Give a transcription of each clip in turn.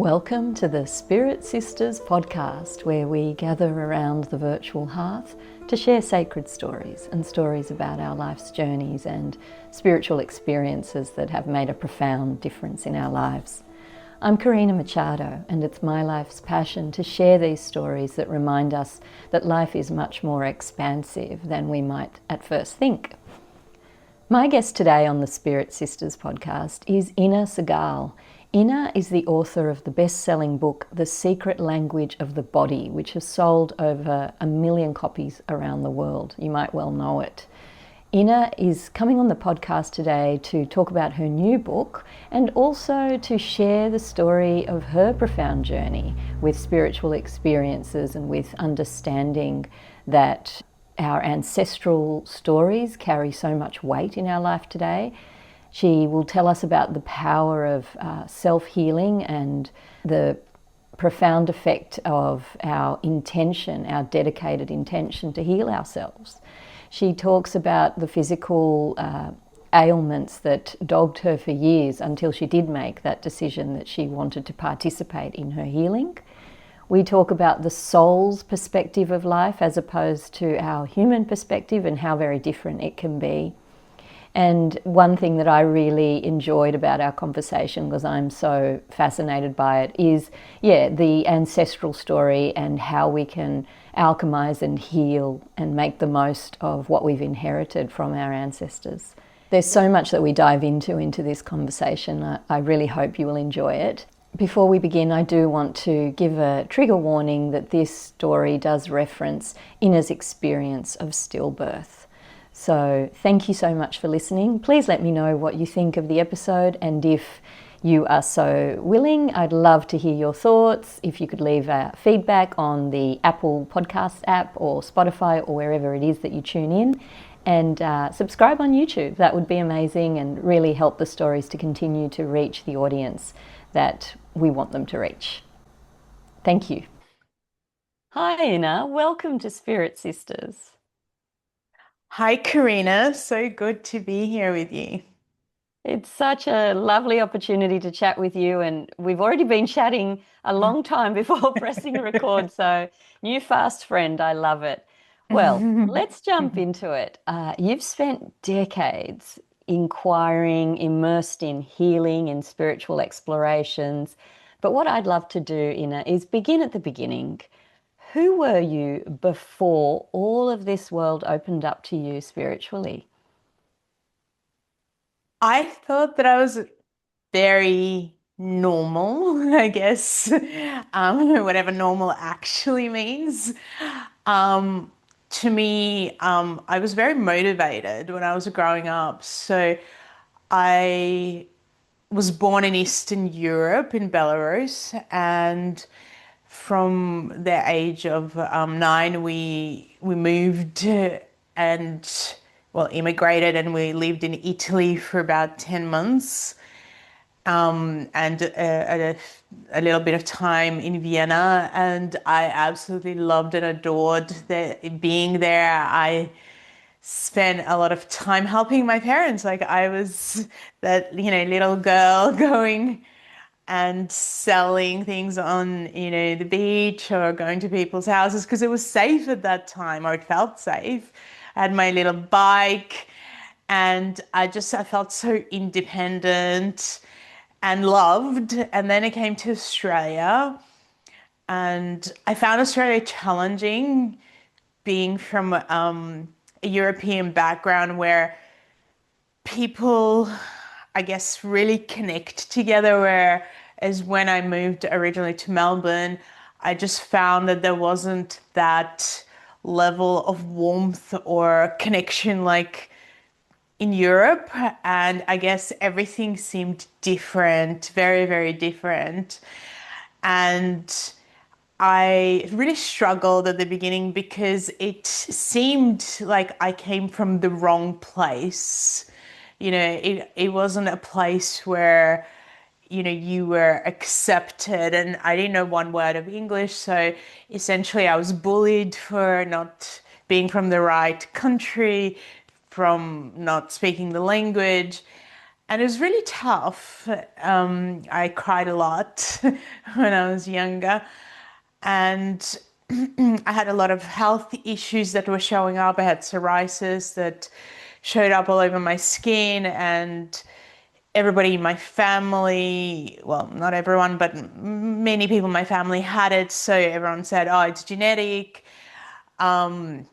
Welcome to the Spirit Sisters podcast, where we gather around the virtual hearth to share sacred stories and stories about our life's journeys and spiritual experiences that have made a profound difference in our lives. I'm Karina Machado, and it's my life's passion to share these stories that remind us that life is much more expansive than we might at first think. My guest today on the Spirit Sisters podcast is Inna Segal. Inna is the author of the best-selling book, The Secret Language of the Body, which has sold over 1 million copies around the world. You might well know it. Inna is coming on the podcast today to talk about her new book and also to share the story of her profound journey with spiritual experiences and with understanding that our ancestral stories carry so much weight in our life today. She will tell us about the power of self-healing and the profound effect of our intention, our dedicated intention to heal ourselves. She talks about the physical ailments that dogged her for years until she did make that decision that she wanted to participate in her healing. We talk about the soul's perspective of life as opposed to our human perspective and how very different it can be. And one thing that I really enjoyed about our conversation, because I'm so fascinated by it, is, the ancestral story and how we can alchemize and heal and make the most of what we've inherited from our ancestors. There's so much that we dive into this conversation. I really hope you will enjoy it. Before we begin, I do want to give a trigger warning that this story does reference Inna's experience of stillbirth. So thank you so much for listening. Please let me know what you think of the episode, and if you are so willing, I'd love to hear your thoughts. If you could leave feedback on the Apple Podcast app or Spotify or wherever it is that you tune in, and subscribe on YouTube. That would be amazing and really help the stories to continue to reach the audience that we want them to reach. Thank you. Hi, Inna. Welcome to Spirit Sisters. Hi, Karina. So good to be here with you. It's such a lovely opportunity to chat with you, and we've already been chatting a long time before pressing record, so new fast friend, I love it. Well, let's jump into it. You've spent decades inquiring, immersed in healing, in spiritual explorations, but what I'd love to do, Inna, is begin at the beginning. Who were you before all of this world opened up to you spiritually? I thought that I was very normal, I guess, whatever normal actually means. To me, I was very motivated when I was growing up. So I was born in Eastern Europe, in Belarus, and from the age of 9, we moved and immigrated, and we lived in Italy for about 10 months, and a little bit of time in Vienna, and I absolutely loved and adored being there. I spent a lot of time helping my parents. Like, I was that, little girl going and selling things on, the beach or going to people's houses because it was safe at that time, or it felt safe. I had my little bike, and I felt so independent and loved. And then I came to Australia, and I found Australia challenging, being from a European background where people, I guess, really connect together. Whereas when I moved originally to Melbourne, I just found that there wasn't that level of warmth or connection like in Europe. And I guess everything seemed different, very, very different. And I really struggled at the beginning because it seemed like I came from the wrong place. It wasn't a place where, you were accepted, and I didn't know one word of English. So essentially I was bullied for not being from the right country, from not speaking the language. And it was really tough. I cried a lot when I was younger. And I had a lot of health issues that were showing up. I had psoriasis that showed up all over my skin, and everybody in my family, well, not everyone, but many people in my family had it. So everyone said, oh, it's genetic. I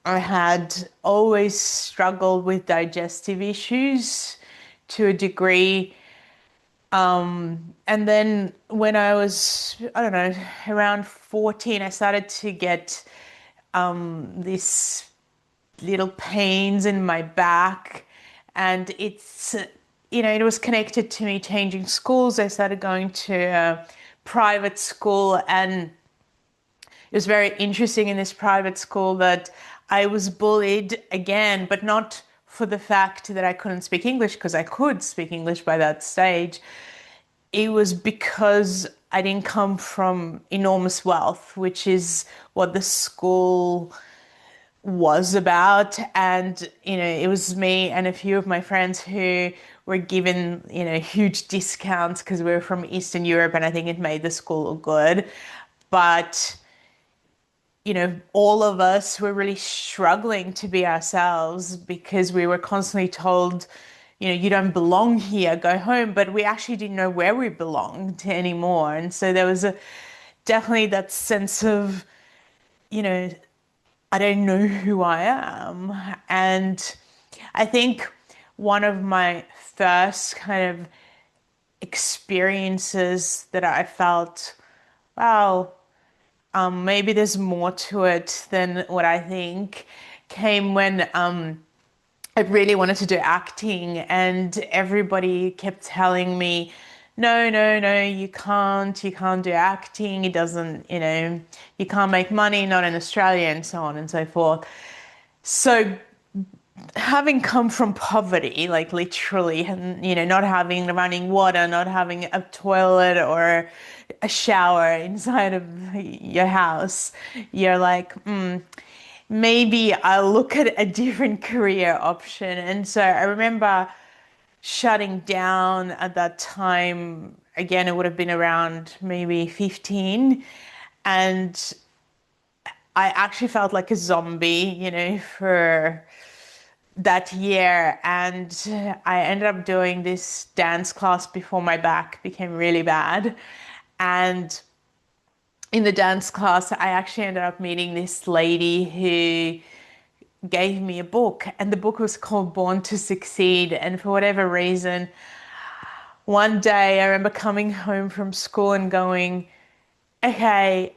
had always struggled with digestive issues to a degree. And then when I was, I don't know, around 14, I started to get these little pains in my back. And it was connected to me changing schools. I started going to a private school, and it was very interesting in this private school that I was bullied again, but not for the fact that I couldn't speak English, because I could speak English by that stage. It was because I didn't come from enormous wealth, which is what the school was about. And, it was me and a few of my friends who were given, huge discounts because we were from Eastern Europe, and I think it made the school look good. But all of us were really struggling to be ourselves because we were constantly told, you don't belong here, go home. But we actually didn't know where we belonged anymore. And so there was definitely that sense of, I don't know who I am. And I think one of my first kind of experiences that I felt, wow, maybe there's more to it than what I think, came when I really wanted to do acting, and everybody kept telling me, no, no, no, you can't do acting. It doesn't, you can't make money, not in Australia, and so on and so forth. So having come from poverty, like literally, and not having running water, not having a toilet or a shower inside of your house, you're like, maybe I'll look at a different career option. And so I remember shutting down at that time. Again, it would have been around maybe 15. And I actually felt like a zombie, for that year. And I ended up doing this dance class before my back became really bad. And in the dance class, I actually ended up meeting this lady who gave me a book, and the book was called Born to Succeed. And for whatever reason, one day I remember coming home from school and going, okay,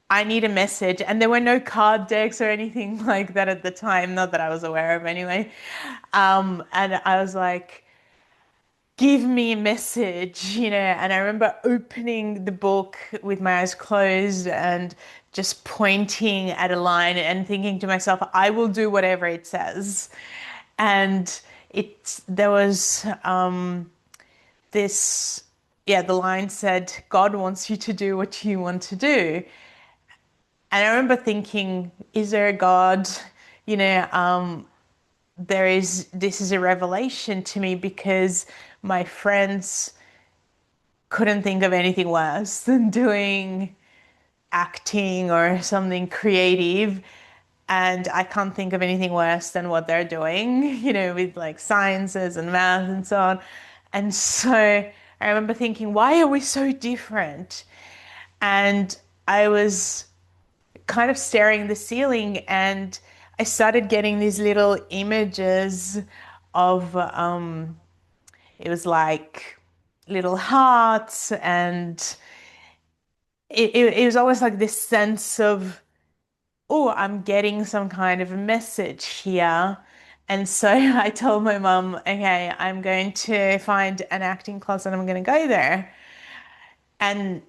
I need a message. And there were no card decks or anything like that at the time, not that I was aware of anyway. And I was like, give me a message, and I remember opening the book with my eyes closed and just pointing at a line and thinking to myself, I will do whatever it says. And there was this, yeah, the line said, God wants you to do what you want to do. And I remember thinking, is there a God? You know, this is a revelation to me, because my friends couldn't think of anything worse than doing acting or something creative. And I can't think of anything worse than what they're doing, with like sciences and math and so on. And so I remember thinking, why are we so different? And I was kind of staring at the ceiling, and I started getting these little images of, it was like little hearts, and it was always like this sense of, oh, I'm getting some kind of a message here. And so I told my mum, okay, I'm going to find an acting class and I'm going to go there. And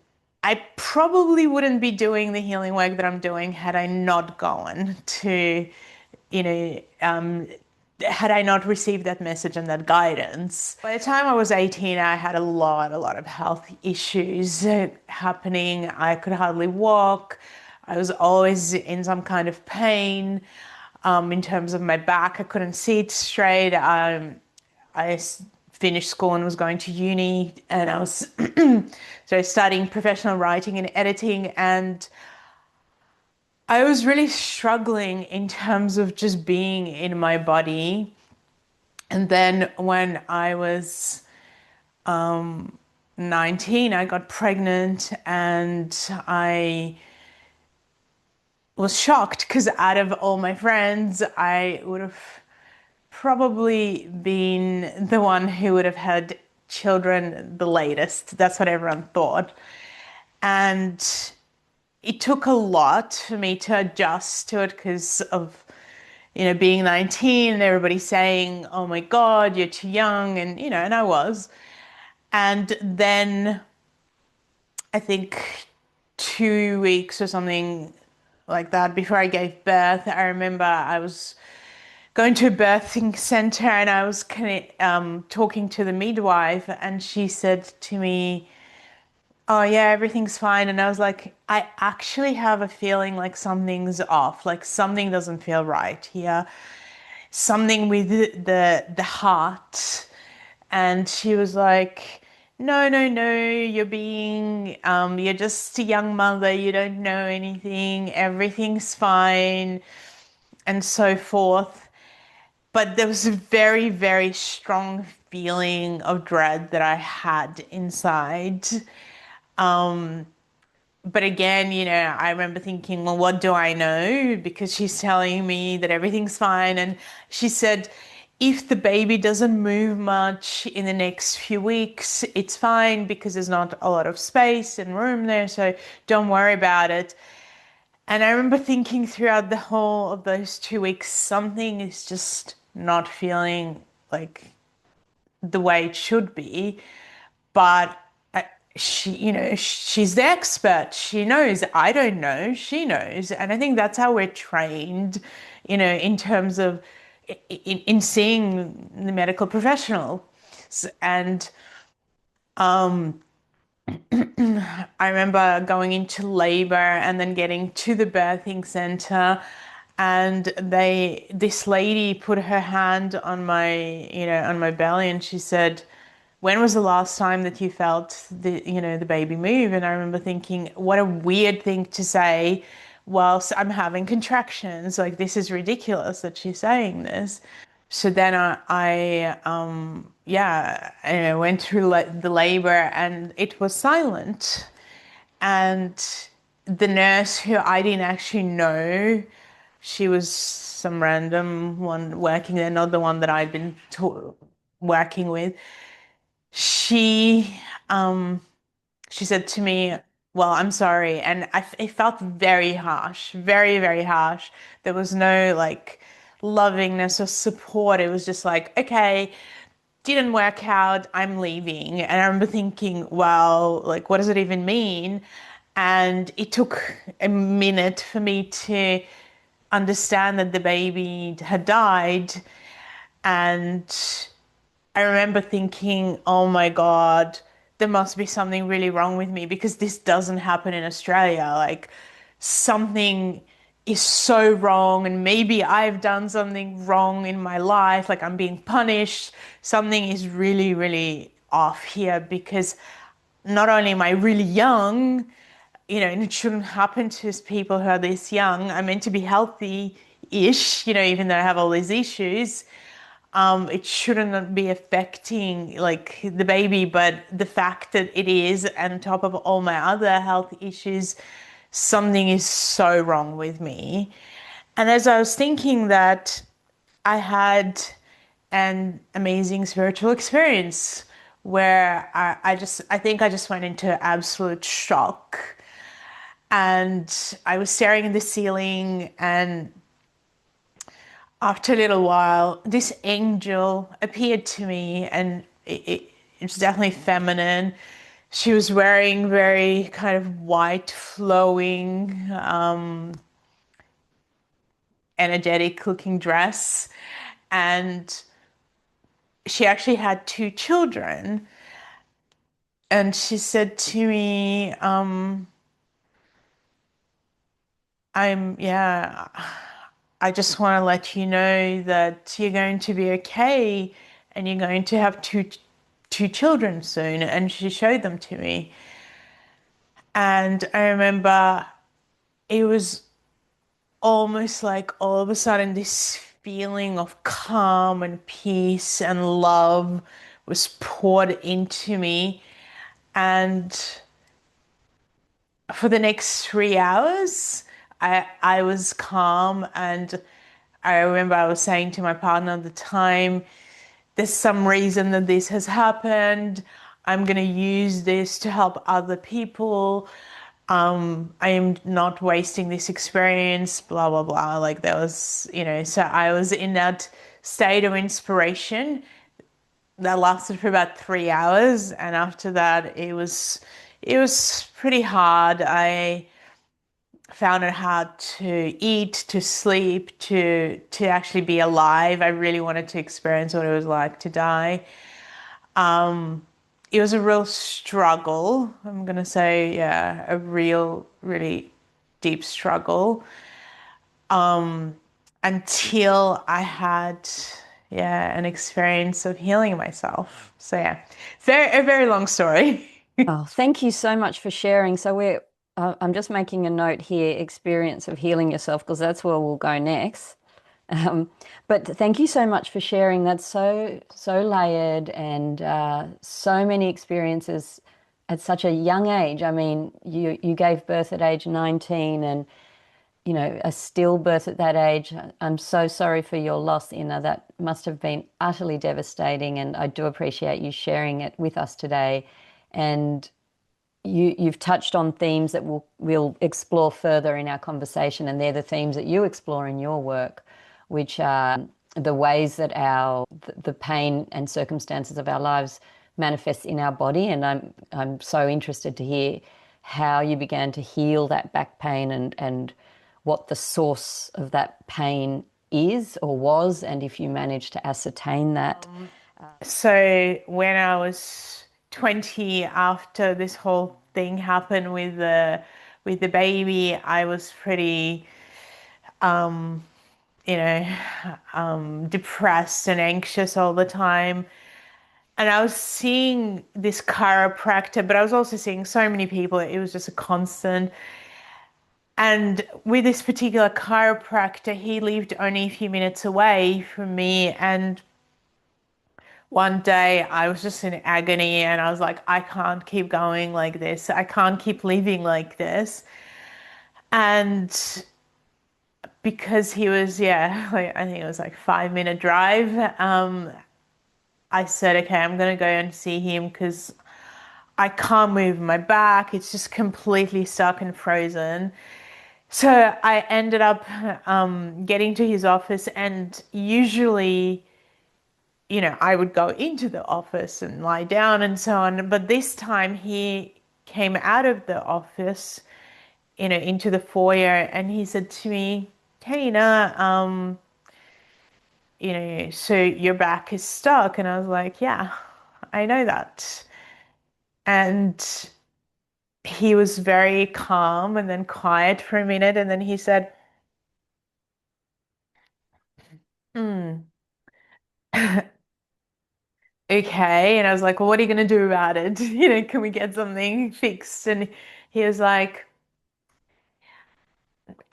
I probably wouldn't be doing the healing work that I'm doing had I not gone to, you know, um, had I not received that message and that guidance. By the time I was 18, I had a lot of health issues happening. I could hardly walk. I was always in some kind of pain. In terms of my back, I couldn't sit straight. I finished school and was going to uni, and I was so studying professional writing and editing, and I was really struggling in terms of just being in my body. And then when I was 19, I got pregnant, and I was shocked because out of all my friends, I would have probably been the one who would have had children the latest. That's what everyone thought. And it took a lot for me to adjust to it because of, being 19 and everybody saying, oh my God, you're too young. And, and I was. And then I think 2 weeks or something like that before I gave birth, I remember I was going to a birthing center, and I was talking to the midwife, and she said to me, oh yeah, everything's fine. And I was like, I actually have a feeling like something's off, like something doesn't feel right here. Something with the heart. And she was like, no, no, no, you're just a young mother, you don't know anything, everything's fine, and so forth. But there was a very, very strong feeling of dread that I had inside. But again, I remember thinking, well, what do I know? Because she's telling me that everything's fine. And she said, if the baby doesn't move much in the next few weeks, it's fine because there's not a lot of space and room there. So don't worry about it. And I remember thinking throughout the whole of those 2 weeks, something is just not feeling like the way it should be. But she, she's the expert. She knows. I don't know. She knows. And I think that's how we're trained, in terms of in seeing the medical professional. And I remember going into labor and then getting to the birthing center, and this lady put her hand on my belly, and she said, when was the last time that you felt the baby move? And I remember thinking, what a weird thing to say whilst I'm having contractions. Like, this is ridiculous that she's saying this. So then yeah, I went through the labor, and it was silent. And the nurse, who I didn't actually know, she was some random one working there, not the one that I'd been working with. She she said to me, well, I'm sorry. And it felt very harsh, very, very harsh. There was no like lovingness or support. It was just like, okay, didn't work out, I'm leaving. And I remember thinking, well, like, what does it even mean? And it took a minute for me to understand that the baby had died. And I remember thinking, oh my God, there must be something really wrong with me because this doesn't happen in Australia. Like, something is so wrong, and maybe I've done something wrong in my life, like I'm being punished. Something is really, really off here because not only am I really young, and it shouldn't happen to people who are this young. I'm meant to be healthy-ish, even though I have all these issues. It shouldn't be affecting like the baby, but the fact that it is, and on top of all my other health issues, something is so wrong with me. And as I was thinking that, I had an amazing spiritual experience where I think I just went into absolute shock. And I was staring at the ceiling, and after a little while, this angel appeared to me, and it's definitely feminine. She was wearing very kind of white, flowing, energetic looking dress. And she actually had two children. And she said to me, yeah, I just want to let you know that you're going to be okay, and you're going to have two children soon, and she showed them to me. And I remember it was almost like all of a sudden this feeling of calm and peace and love was poured into me. And for the next 3 hours, I was calm. And I remember I was saying to my partner at the time, there's some reason that this has happened. I'm going to use this to help other people. I am not wasting this experience, blah, blah, blah. Like there was, so I was in that state of inspiration that lasted for about 3 hours. And after that, it was pretty hard. I found it hard to eat, to sleep, to actually be alive. I really wanted to experience what it was like to die. It was a real struggle. I'm gonna say, yeah, a real, really deep struggle. Until I had, yeah, an experience of healing myself. So yeah, a very long story. Oh, thank you so much for sharing. So I'm just making a note here, experience of healing yourself, because that's where we'll go next. But thank you so much for sharing. That's so layered and so many experiences at such a young age. I mean, you gave birth at age 19 and a stillbirth at that age. I'm so sorry for your loss, Inna. That must have been utterly devastating, and I do appreciate you sharing it with us today. And you've touched on themes that we'll explore further in our conversation, and they're the themes that you explore in your work, which are the ways that the pain and circumstances of our lives manifests in our body. And I'm so interested to hear how you began to heal that back pain and what the source of that pain is or was, and if you managed to ascertain that. So when I was 20, after this whole thing happened with the baby, I was pretty depressed and anxious all the time. And I was seeing this chiropractor, but I was also seeing so many people. It was just a constant. And with this particular chiropractor, he lived only a few minutes away from me. And one day I was just in agony and I was like, I can't keep going like this. I can't keep living like this. And because he was, yeah, like, I think it was like 5 minute drive. I said, okay, I'm gonna go and see him because I can't move my back. It's just completely stuck and frozen. So I ended up getting to his office, and usually, I would go into the office and lie down and so on. But this time he came out of the office, into the foyer, and he said to me, "Hey, Nina, so your back is stuck." And I was like, "Yeah, I know that." And he was very calm and then quiet for a minute, and then he said, "Hmm." Okay. And I was like, well, what are you going to do about it? Can we get something fixed? And he was like,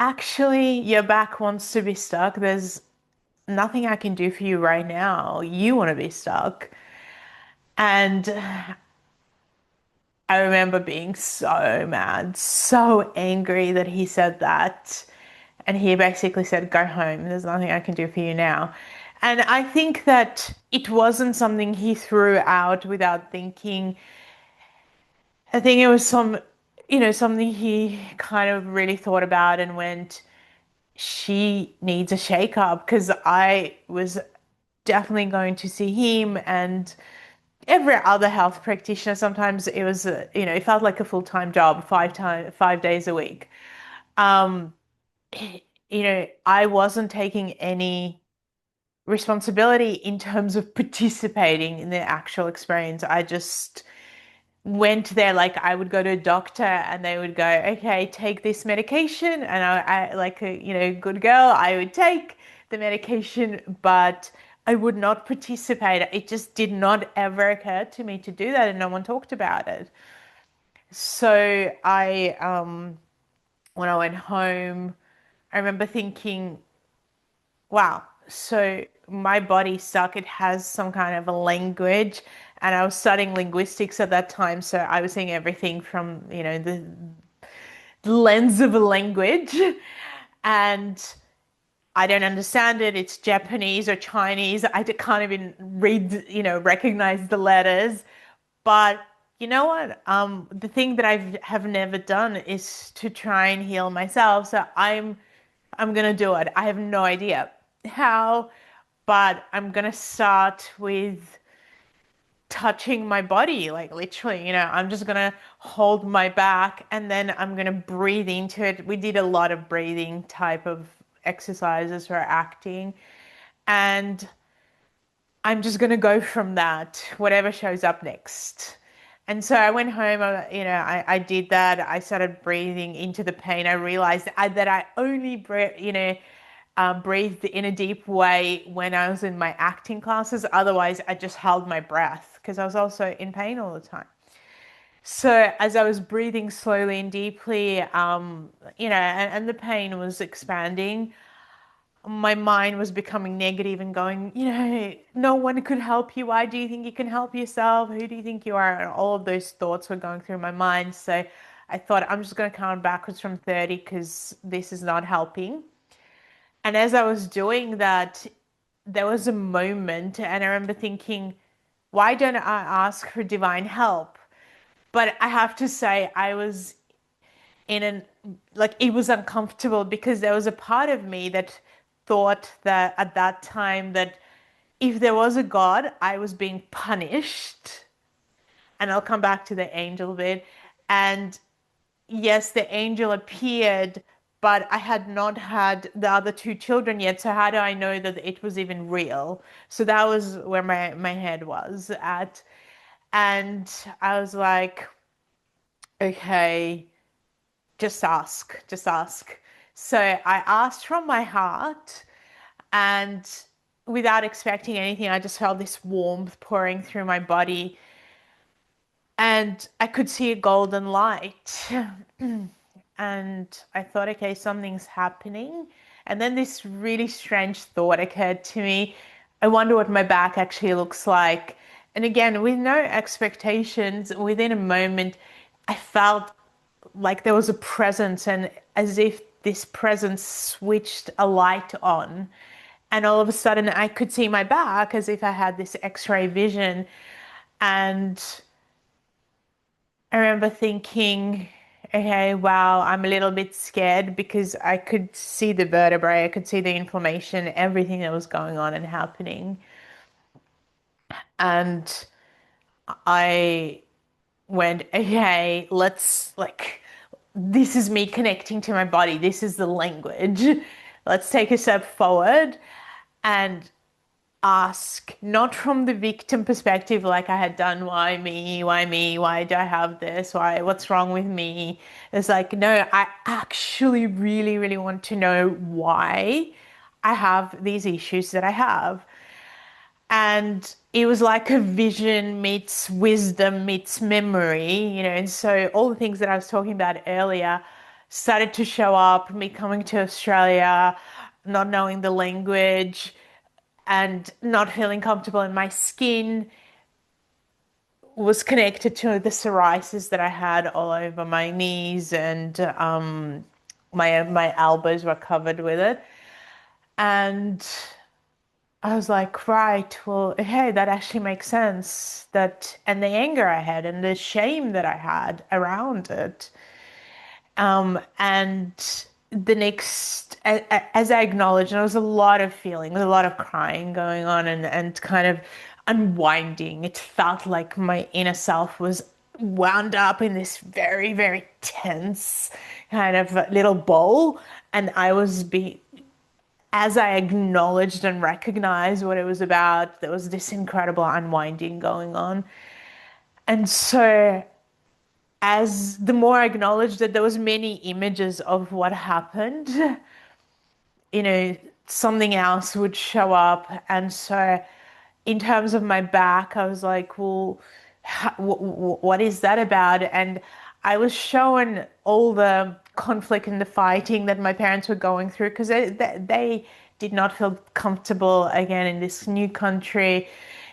actually, your back wants to be stuck. There's nothing I can do for you right now. You want to be stuck. And I remember being so mad, so angry that he said that. And he basically said, go home. There's nothing I can do for you now. And I think that it wasn't something he threw out without thinking. I think it was something he kind of really thought about and went, she needs a shake up, because I was definitely going to see him and every other health practitioner. Sometimes it was, it felt like a full-time job, 5 days a week. Um, I wasn't taking any responsibility in terms of participating in the actual experience. I just went there like I would go to a doctor and they would go, okay, take this medication. And I like a good girl, I would take the medication, but I would not participate. It just did not ever occur to me to do that, and no one talked about it. So when I went home, I remember thinking, wow, so my body suck. It has some kind of a language. And I was studying linguistics at that time. So I was seeing everything from, the lens of a language. And I don't understand it. It's Japanese or Chinese. Can't even read, recognize the letters. But you know what? The thing that I have never done is to try and heal myself. So I'm gonna do it. I have no idea how, but I'm gonna start with touching my body, like literally, I'm just gonna hold my back and then I'm gonna breathe into it. We did a lot of breathing type of exercises for acting, and I'm just gonna go from that, whatever shows up next. And so I went home, I did that. I started breathing into the pain. I realized that I only breathed in a deep way when I was in my acting classes. Otherwise, I just held my breath because I was also in pain all the time. So as I was breathing slowly and deeply, and the pain was expanding, my mind was becoming negative and going, no one could help you. Why do you think you can help yourself? Who do you think you are? And all of those thoughts were going through my mind. So I thought, I'm just going to count backwards from 30 because this is not helping. And as I was doing that, there was a moment, and I remember thinking, why don't I ask for divine help? But I have to say, I was in it was uncomfortable because there was a part of me that thought that at that time that if there was a God, I was being punished. And I'll come back to the angel bit. And yes, the angel appeared, but I had not had the other two children yet. So how do I know that it was even real? So that was where my head was at. And I was like, okay, just ask, just ask. So I asked from my heart, and without expecting anything, I just felt this warmth pouring through my body. And I could see a golden light. And I thought, okay, something's happening. And then this really strange thought occurred to me. I wonder what my back actually looks like. And again, with no expectations, within a moment, I felt like there was a presence, and as if this presence switched a light on. And all of a sudden, I could see my back as if I had this X-ray vision. And I remember thinking, okay, wow, I'm a little bit scared because I could see the vertebrae, I could see the inflammation, everything that was going on and happening. And I went, okay, this is me connecting to my body. This is the language. Let's take a step forward and ask, not from the victim perspective, like I had done, why me? Why me? Why do I have this? What's wrong with me? It's like, no, I actually really, really want to know why I have these issues that I have. And it was like a vision meets wisdom meets memory, and so all the things that I was talking about earlier started to show up, me coming to Australia, not knowing the language, and not feeling comfortable in my skin was connected to the psoriasis that I had all over my knees, and my elbows were covered with it. And I was like, right, well, hey, that actually makes sense. And the anger I had and the shame that I had around it. And the next, as I acknowledged, and there was a lot of feeling, a lot of crying going on, and kind of unwinding. It felt like my inner self was wound up in this very, very tense kind of little ball. And as I acknowledged and recognized what it was about, there was this incredible unwinding going on. And so as the more I acknowledged that there was many images of what happened, something else would show up. And so, in terms of my back, I was like, well, what is that about? And I was shown all the conflict and the fighting that my parents were going through because they did not feel comfortable again in this new country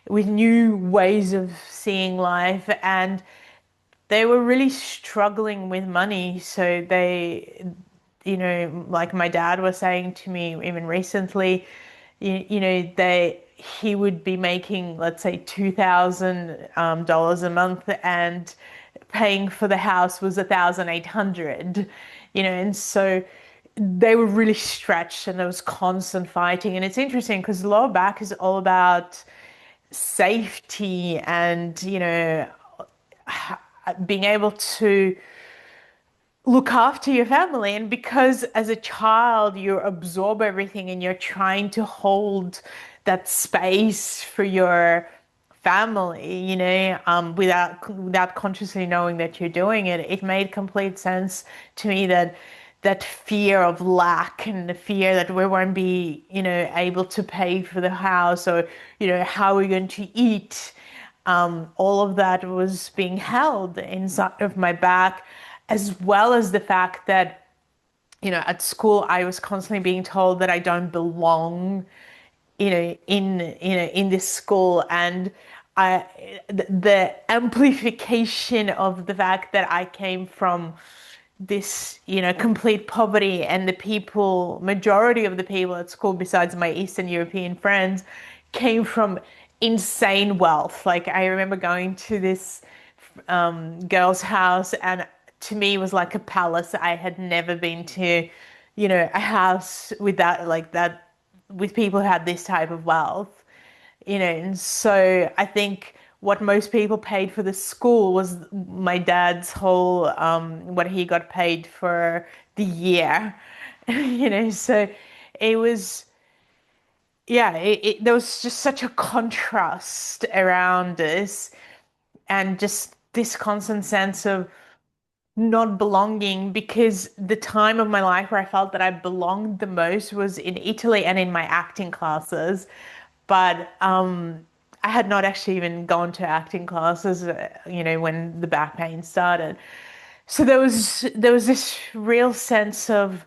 with new ways of seeing life. And they were really struggling with money. So like my dad was saying to me even recently, he would be making, let's say, $2,000 a month, and paying for the house was 1,800, and so they were really stretched and there was constant fighting. And it's interesting because lower back is all about safety and, being able to look after your family. And because as a child you absorb everything and you're trying to hold that space for your family, without consciously knowing that you're doing it, it made complete sense to me that that fear of lack and the fear that we won't be, able to pay for the house, or, how we're going to eat, all of that was being held inside of my back, as well as the fact that, at school I was constantly being told that I don't belong, in this school. And I, the amplification of the fact that I came from this, complete poverty, and the people, majority of the people at school, besides my Eastern European friends, came from insane wealth. Like, I remember going to this girl's house, and to me it was like a palace. I had never been to, a house with that, like that, with people who had this type of wealth, and so I think what most people paid for the school was my dad's whole, what he got paid for the year, so it was, yeah, there was just such a contrast around us, and just this constant sense of not belonging, because the time of my life where I felt that I belonged the most was in Italy and in my acting classes. But I had not actually even gone to acting classes, when the back pain started. So there was this real sense of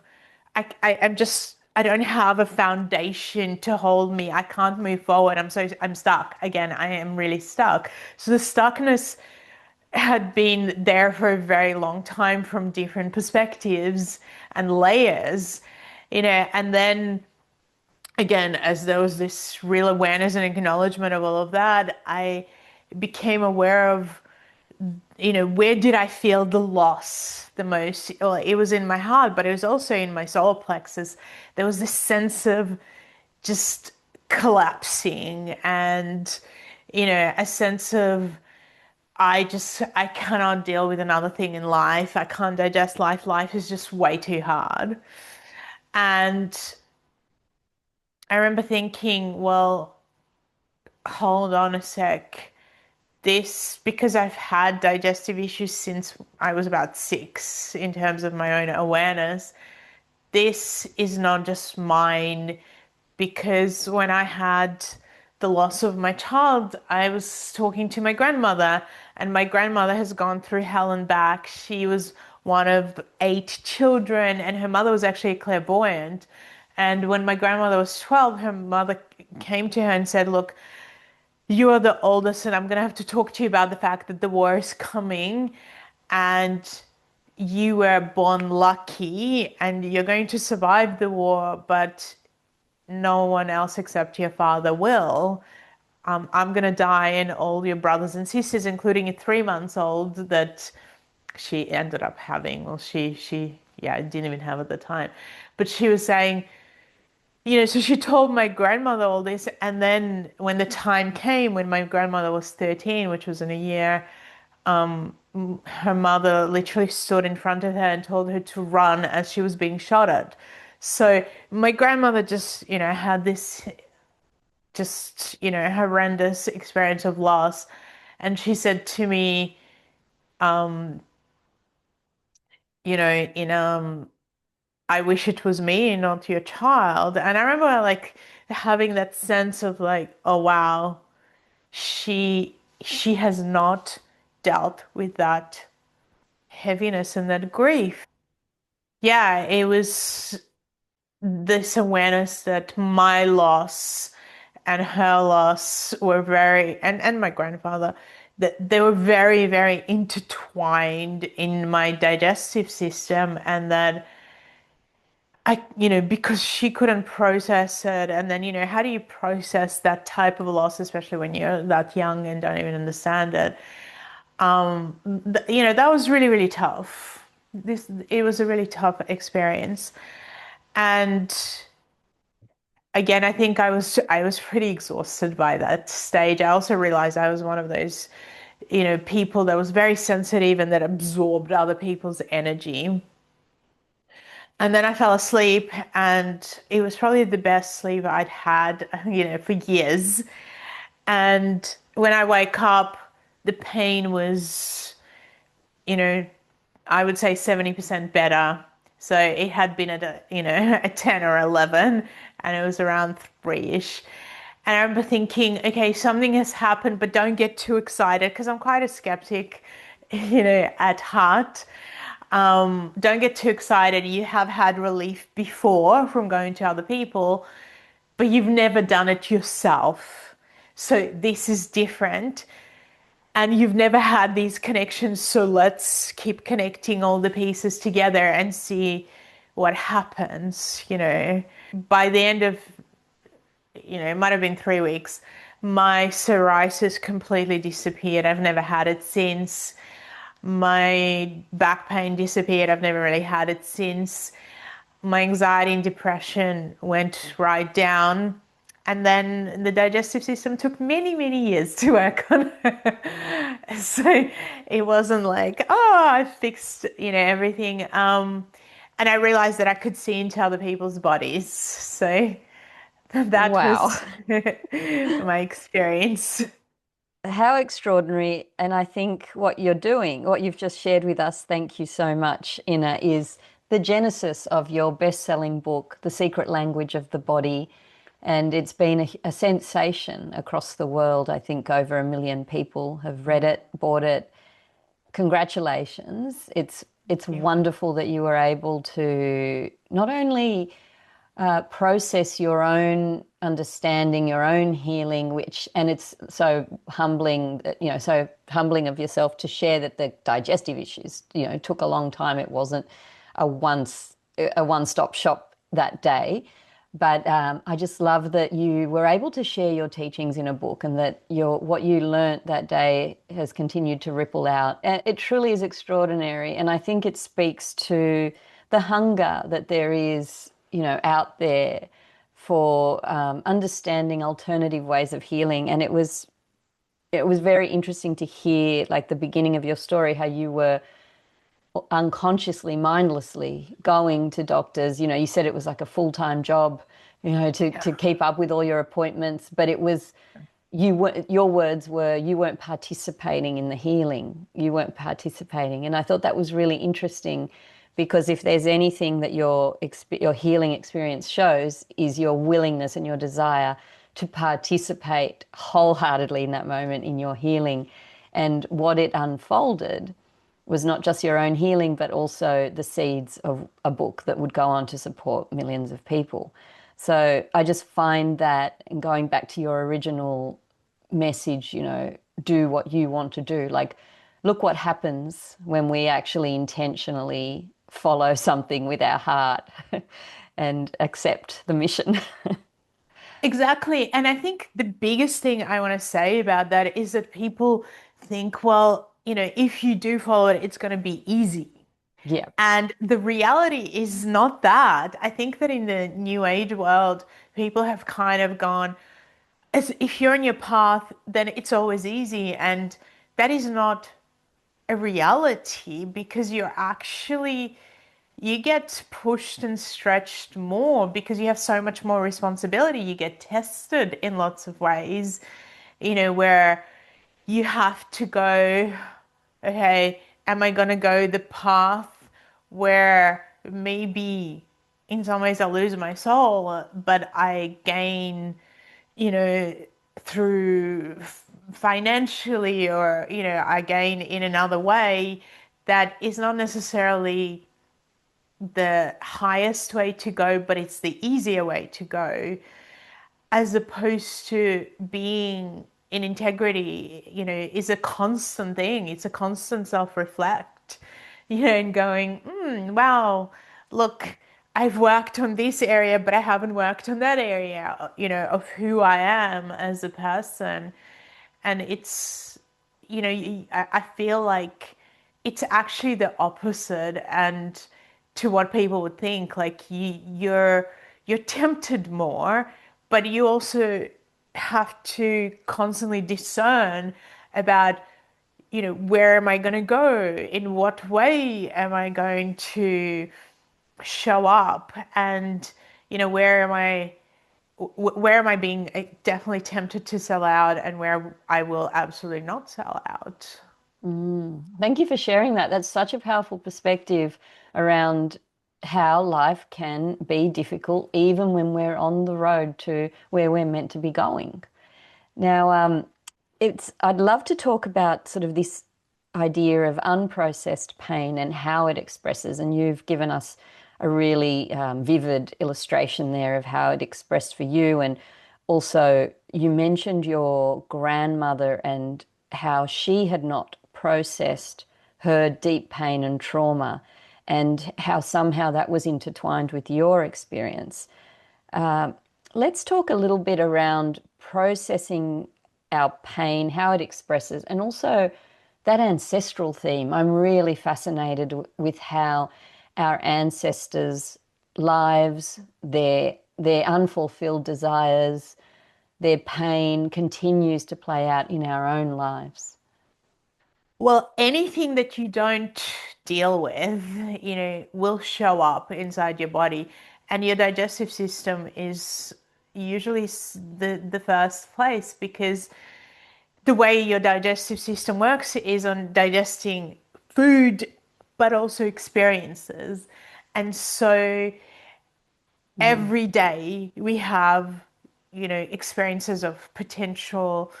I don't have a foundation to hold me. I can't move forward. I'm stuck. Again, I am really stuck. So the stuckness had been there for a very long time from different perspectives and layers, and then again, as there was this real awareness and acknowledgement of all of that, I became aware of, where did I feel the loss the most? Well, it was in my heart, but it was also in my solar plexus. There was this sense of just collapsing, and, a sense of, I cannot deal with another thing in life. I can't digest life. Life is just way too hard. And I remember thinking, well, hold on a sec. Because I've had digestive issues since I was about 6 in terms of my own awareness, this is not just mine. Because when I had the loss of my child, I was talking to my grandmother, and my grandmother has gone through hell and back. She was one of 8 children, and her mother was actually a clairvoyant. And when my grandmother was 12, her mother came to her and said, look, you are the oldest, and I'm going to have to talk to you about the fact that the war is coming, and you were born lucky, and you're going to survive the war, but no one else except your father will. I'm going to die, and all your brothers and sisters, including a 3 months old that she ended up having. Well, yeah, didn't even have at the time. But she was saying, so she told my grandmother all this. And then when the time came, when my grandmother was 13, which was in a year, her mother literally stood in front of her and told her to run as she was being shot at. So my grandmother just, had this just, horrendous experience of loss. And she said to me, in I wish it was me, not your child. And I remember like having that sense of like, oh wow, she has not dealt with that heaviness and that grief. Yeah, it was this awareness that my loss and her loss were very, and my grandfather, that they were very, very intertwined in my digestive system, and that because she couldn't process it, and then, how do you process that type of loss, especially when you're that young and don't even understand it? That was really, really tough. It was a really tough experience. And again, I think I was pretty exhausted by that stage. I also realized I was one of those, people that was very sensitive and that absorbed other people's energy. And then I fell asleep, and it was probably the best sleep I'd had, for years. And when I woke up, the pain was, you know, I would say 70% better. So it had been at a 10 or 11, and it was around 3-ish. And I remember thinking, okay, something has happened, but don't get too excited because I'm quite a skeptic, at heart. Don't get too excited. You have had relief before from going to other people, but you've never done it yourself. So this is different. And you've never had these connections, so let's keep connecting all the pieces together and see what happens. By the end of, it might have been 3 weeks, my psoriasis completely disappeared. I've never had it since. My back pain disappeared. I've never really had it since. My anxiety and depression went right down. And then the digestive system took many, many years to work on. So it wasn't like, oh, I fixed, everything. And I realized that I could see into other people's bodies. So that Wow. was my experience. How extraordinary. And I think what you're doing, what you've just shared with us, thank you so much, Inna, is the genesis of your best-selling book, The Secret Language of the Body. And it's been a sensation across the world. I think over 1 million people have read it, bought it. Congratulations. It's Yeah. wonderful that you were able to not only process your own understanding, your own healing, and it's so humbling, so humbling of yourself to share that the digestive issues, took a long time. It wasn't a one-stop shop that day. But I just love that you were able to share your teachings in a book, and that what you learnt that day has continued to ripple out. And it truly is extraordinary. And I think it speaks to the hunger that there is, out there for understanding alternative ways of healing. And it was very interesting to hear, like the beginning of your story, how you were unconsciously, mindlessly going to doctors. You said it was like a full-time job, to keep up with all your appointments, but it was your words were you weren't participating in the healing. You weren't participating. And I thought that was really interesting, because if there's anything that your healing experience shows, is your willingness and your desire to participate wholeheartedly in that moment in your healing. And what it unfolded was not just your own healing, but also the seeds of a book that would go on to support millions of people. So I just find that, and going back to your original message, do what you want to do. Like, look what happens when we actually intentionally follow something with our heart and accept the mission. Exactly. And I think the biggest thing I want to say about that is that people think, well, if you do follow it, it's going to be easy. Yeah. And the reality is not that. I think that in the new age world, people have kind of gone, as if you're on your path, then it's always easy. And that is not a reality, because you get pushed and stretched more because you have so much more responsibility. You get tested in lots of ways, where you have to go, okay, am I going to go the path where maybe in some ways I lose my soul, but I gain, you know, through financially, or, I gain in another way that is not necessarily the highest way to go, but it's the easier way to go, as opposed to being in integrity, is a constant thing. It's a constant self-reflect, and going, wow, look, I've worked on this area, but I haven't worked on that area, of who I am as a person. And it's, I feel like it's actually the opposite, and to what people would think, like you're tempted more, but you also have to constantly discern about, where am I going to go? In what way am I going to show up? And, where am I being definitely tempted to sell out, and where I will absolutely not sell out? Thank you for sharing that. That's such a powerful perspective around how life can be difficult, even when we're on the road to where we're meant to be going. Now, I'd love to talk about sort of this idea of unprocessed pain and how it expresses. And you've given us a really vivid illustration there of how it expressed for you. And also, you mentioned your grandmother and how she had not processed her deep pain and trauma, and how somehow that was intertwined with your experience. Let's talk a little bit around processing our pain, how it expresses, and also that ancestral theme. I'm really fascinated with how our ancestors' lives, their unfulfilled desires, their pain continues to play out in our own lives. Well, anything that you don't deal with, will show up inside your body, and your digestive system is usually the first place, because the way your digestive system works is on digesting food, but also experiences. And so Mm. every day we have, experiences of potential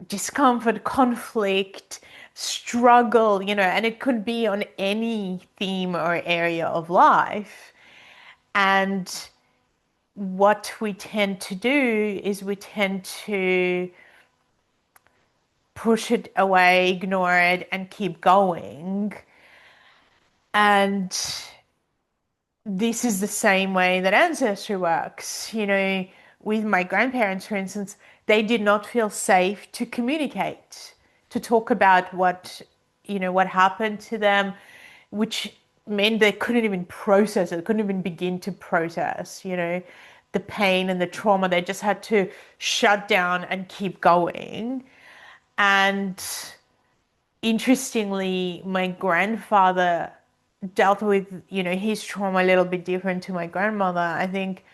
discomfort, conflict, struggle, and it could be on any theme or area of life. And what we tend to do is we tend to push it away, ignore it, and keep going. And this is the same way that ancestry works. With my grandparents, for instance, they did not feel safe to communicate, to talk about what happened to them, which meant they couldn't even process it, couldn't even begin to process, the pain and the trauma. They just had to shut down and keep going. And interestingly, my grandfather dealt with, his trauma a little bit different to my grandmother. I think,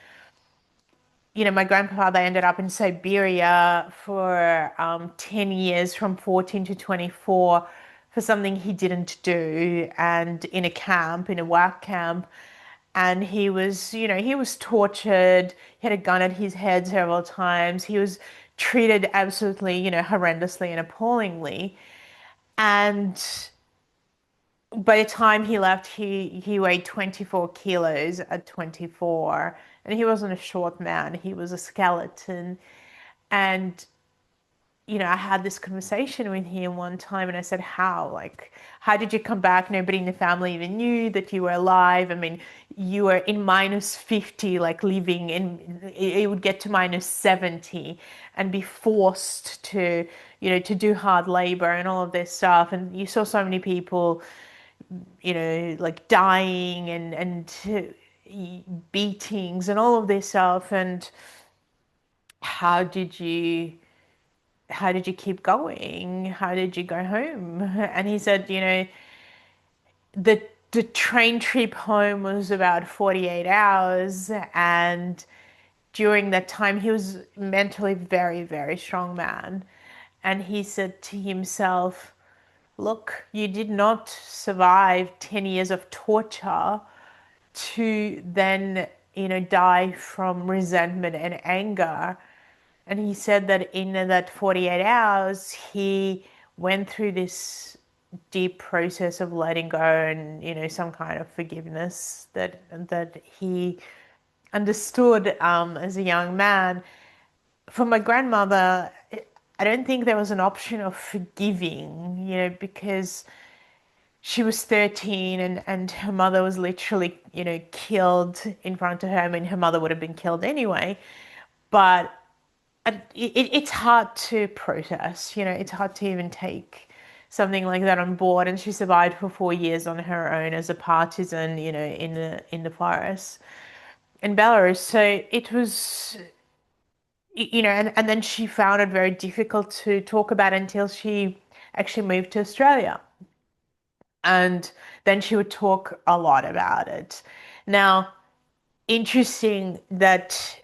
my grandfather ended up in Siberia for 10 years, from 14 to 24, for something he didn't do, and in a camp, in a work camp. And he was tortured. He had a gun at his head several times. He was treated absolutely, horrendously and appallingly. And by the time he left, he weighed 24 kilos at 24, and he wasn't a short man. He was a skeleton. And I had this conversation with him one time, and I said, "How? Like, how did you come back? Nobody in the family even knew that you were alive. I mean, you were in -50, like living in, it would get to -70, and be forced to, to do hard labor and all of this stuff. And you saw so many people, like dying, and beatings and all of this stuff. And how did you?" How did you keep going? How did you go home? And he said, the train trip home was about 48 hours. And during that time, he was mentally very, very strong man. And he said to himself, look, you did not survive 10 years of torture to then, die from resentment and anger. And he said that in that 48 hours, he went through this deep process of letting go and, some kind of forgiveness that he understood as a young man. For my grandmother, I don't think there was an option of forgiving, because she was 13 and her mother was literally, killed in front of her. I mean, her mother would have been killed anyway, but it's hard to process, it's hard to even take something like that on board. And she survived for 4 years on her own as a partisan, in the forest in Belarus. So it was, and then she found it very difficult to talk about until she actually moved to Australia. And then she would talk a lot about it. Now, interesting that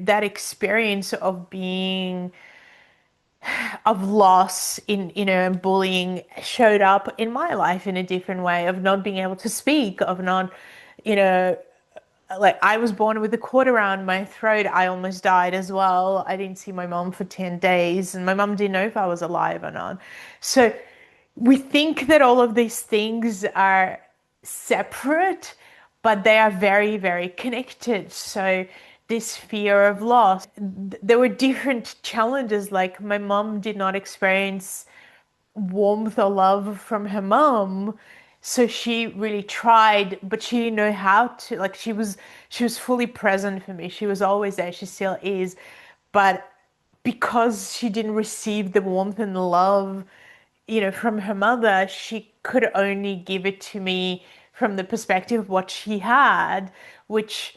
experience of being of loss in and bullying showed up in my life in a different way, of not being able to speak, of not, you know like, I was born with a cord around my throat. I almost died as well. I didn't see my mom for 10 days, and my mom didn't know if I was alive or not. So we think that all of these things are separate, but they are very, very connected. So this fear of loss, there were different challenges. Like, my mom did not experience warmth or love from her mom, so she really tried, but she didn't know how to. Like, she was fully present for me, she was always there, she still is, but because she didn't receive the warmth and the love, from her mother, she could only give it to me from the perspective of what she had, which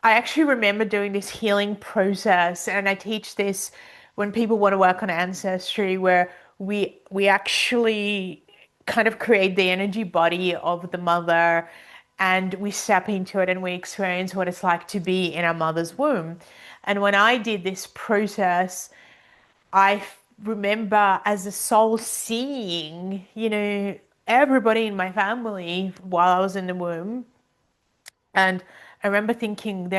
I actually remember doing this healing process. And I teach this when people want to work on ancestry, where we actually kind of create the energy body of the mother, and we step into it and we experience what it's like to be in our mother's womb. And when I did this process, I remember as a soul seeing, everybody in my family while I was in the womb. And I remember thinking,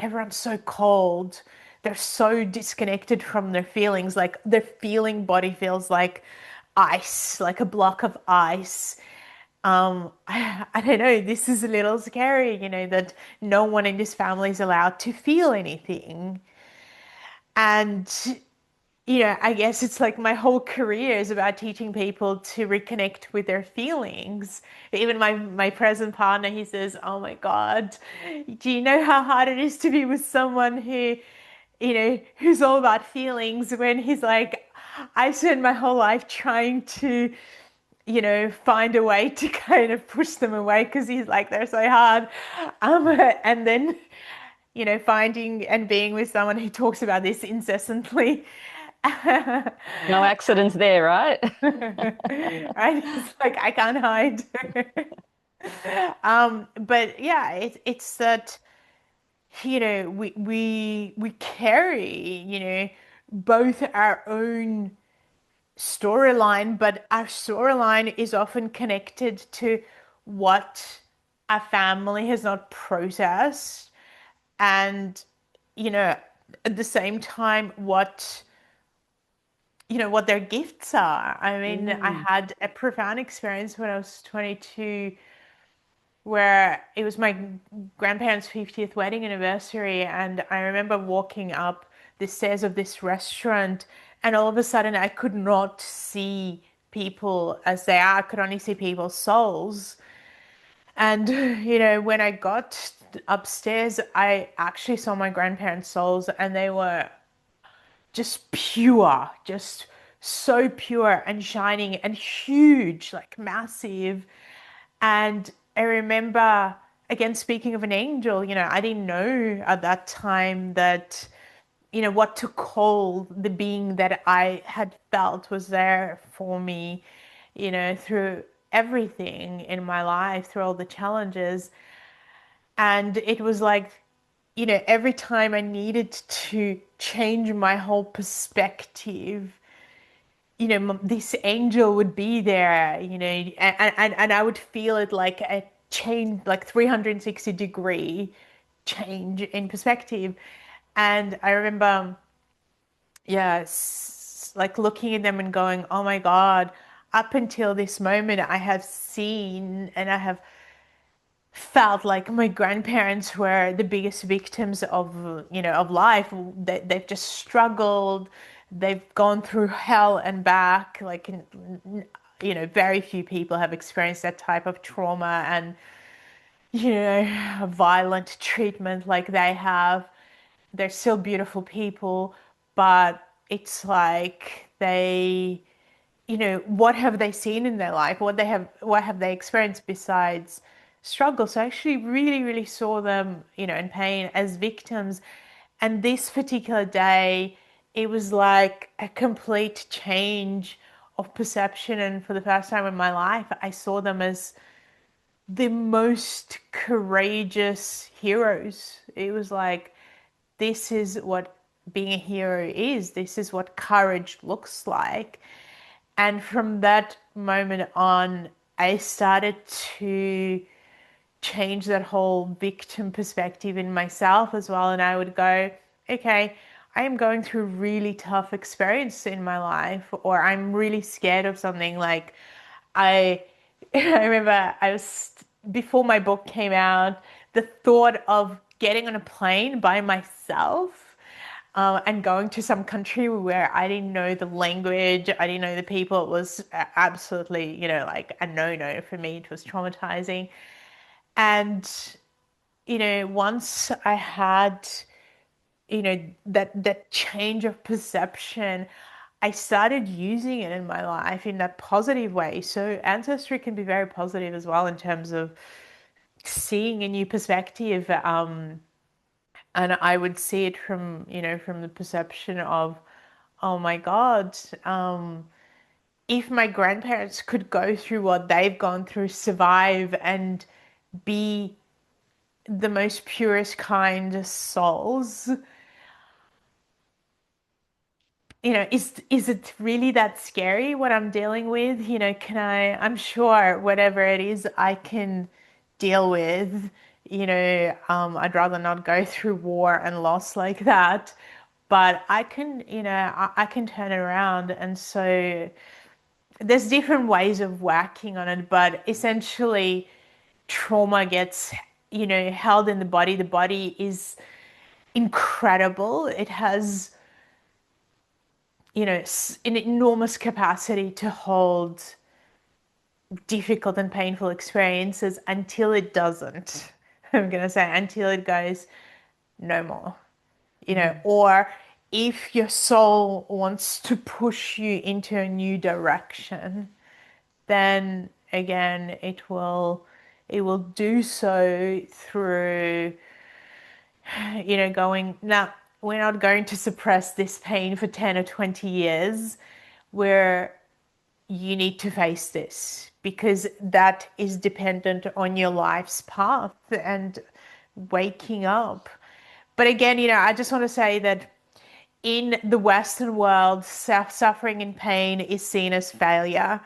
everyone's so cold. They're so disconnected from their feelings. Like, their feeling body feels like ice, like a block of ice. I don't know, this is a little scary, that no one in this family is allowed to feel anything. And I guess it's like my whole career is about teaching people to reconnect with their feelings. Even my present partner, he says, "Oh my God, do you know how hard it is to be with someone who's all about feelings?" When he's like, I spent my whole life trying to, find a way to kind of push them away, because he's like, they're so hard. And then, finding and being with someone who talks about this incessantly. No accidents there, right? Right? It's like, I can't hide. But yeah, it's that, we carry, both our own storyline, but our storyline is often connected to what our family has not processed, and, at the same time, what their gifts are. I mean, I had a profound experience when I was 22, where it was my grandparents' 50th wedding anniversary, and I remember walking up the stairs of this restaurant, and all of a sudden I could not see people as they are. I could only see people's souls. And, when I got upstairs, I actually saw my grandparents' souls, and they were just pure, just so pure and shining and huge, like massive. And I remember, again, speaking of an angel, I didn't know at that time that, what to call the being that I had felt was there for me, through everything in my life, through all the challenges. And it was like, every time I needed to change my whole perspective, this angel would be there, and I would feel it like a change, like 360-degree change in perspective. And I remember, yeah, like looking at them and going, oh my God, up until this moment, I have seen and I have felt like my grandparents were the biggest victims of life. They've just struggled. They've gone through hell and back. Like, very few people have experienced that type of trauma and, violent treatment like they have. They're still beautiful people, but it's like what have they seen in their life? What have they experienced besides struggle? So I actually really, really saw them, in pain as victims. And this particular day, it was like a complete change of perception. And for the first time in my life, I saw them as the most courageous heroes. It was like, this is what being a hero is. This is what courage looks like. And from that moment on, I started to change that whole victim perspective in myself as well. And I would go, okay, I am going through really tough experience in my life, or I'm really scared of something. Like I, I remember before my book came out, the thought of getting on a plane by myself and going to some country where I didn't know the language, I didn't know the people, it was absolutely, like a no-no for me. It was traumatizing. And, once I had, that change of perception, I started using it in my life in that positive way. So ancestry can be very positive as well in terms of seeing a new perspective. And I would see it from the perception of, oh my God, if my grandparents could go through what they've gone through, survive, and be the most purest kind souls, is it really that scary what I'm dealing with? I'm sure whatever it is I can deal with. I'd rather not go through war and loss like that, but I can turn it around. And so there's different ways of working on it, but essentially trauma gets, held in the body. The body is incredible. It has, an enormous capacity to hold difficult and painful experiences until it doesn't. I'm going to say until it goes no more, or if your soul wants to push you into a new direction, then again, it will do so through, going, now, we're not going to suppress this pain for 10 or 20 years. Where you need to face this because that is dependent on your life's path and waking up. But again, I just want to say that in the Western world, suffering and pain is seen as failure.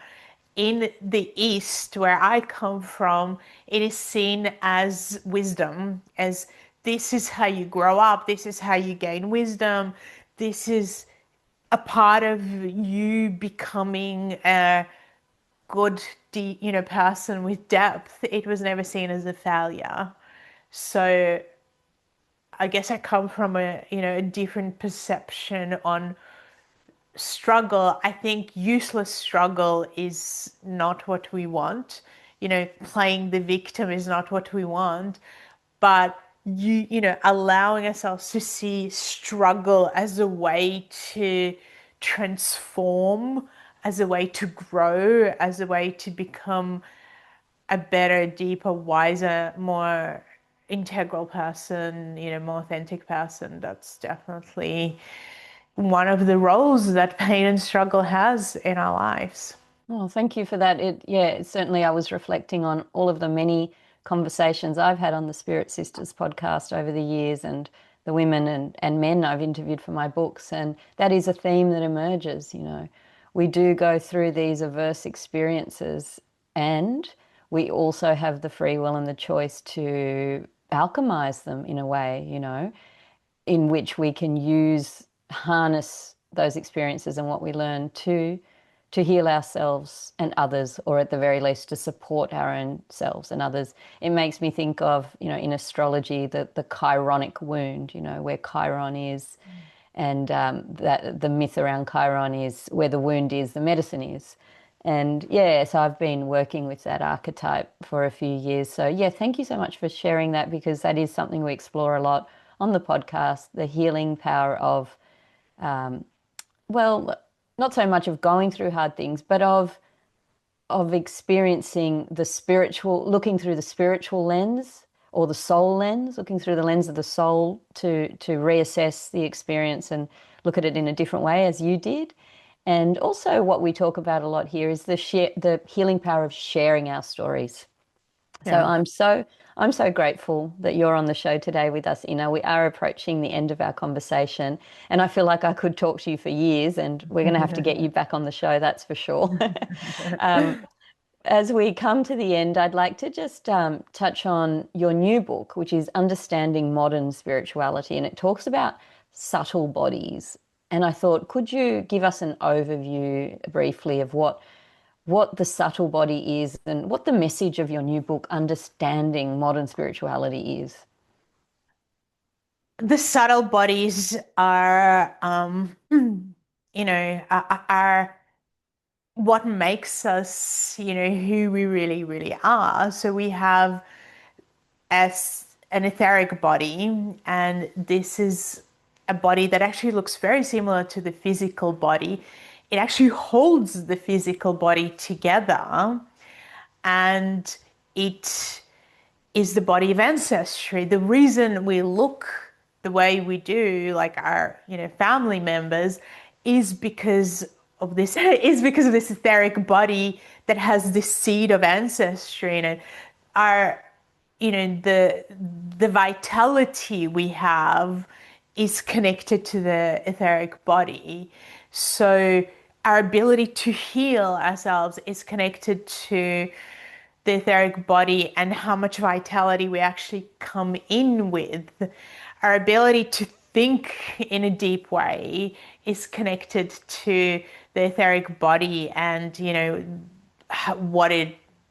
In the East, where I come from, it is seen as wisdom, as this is how you grow up, this is how you gain wisdom, this is a part of you becoming a good, person with depth. It was never seen as a failure. So I guess I come from a different perception on struggle. I think useless struggle is not what we want. Playing the victim is not what we want, but allowing ourselves to see struggle as a way to transform, as a way to grow, as a way to become a better, deeper, wiser, more integral person, more authentic person. That's definitely one of the roles that pain and struggle has in our lives. Oh, thank you for that. Certainly I was reflecting on all of the many conversations I've had on the Spirit Sisters podcast over the years and the women and men I've interviewed for my books. And that is a theme that emerges, we do go through these averse experiences, and we also have the free will and the choice to alchemize them in a way, in which we can harness those experiences and what we learn to heal ourselves and others, or at the very least to support our own selves and others. It makes me think of, in astrology, the chironic wound, where Chiron is, and that the myth around Chiron is where the wound is, the medicine is. And yeah, so I've been working with that archetype for a few years. So yeah, thank you so much for sharing that, because that is something we explore a lot on the podcast, the healing power of, well, not so much of going through hard things, but of experiencing the spiritual, looking through the spiritual lens or the soul lens, looking through the lens of the soul to reassess the experience and look at it in a different way, as you did. And also what we talk about a lot here is the healing power of sharing our stories. So Yeah. I'm so grateful that you're on the show today with us, Inna. We are approaching the end of our conversation, and I feel like I could talk to you for years, and we're going to have to get you back on the show, that's for sure. As we come to the end, I'd like to just touch on your new book, which is Understanding Modern Spirituality, and it talks about subtle bodies. And I thought, could you give us an overview briefly of what the subtle body is and what the message of your new book, Understanding Modern Spirituality, is? The subtle bodies are, are what makes us, who we really, really are. So we have as an etheric body, and this is a body that actually looks very similar to the physical body. It actually holds the physical body together, and it is the body of ancestry. The reason we look the way we do, like our, family members, is because of this is because of this etheric body that has this seed of ancestry in it. Our, the vitality we have is connected to the etheric body. So our ability to heal ourselves is connected to the etheric body and how much vitality we actually come in with. Our ability to think in a deep way is connected to the etheric body and,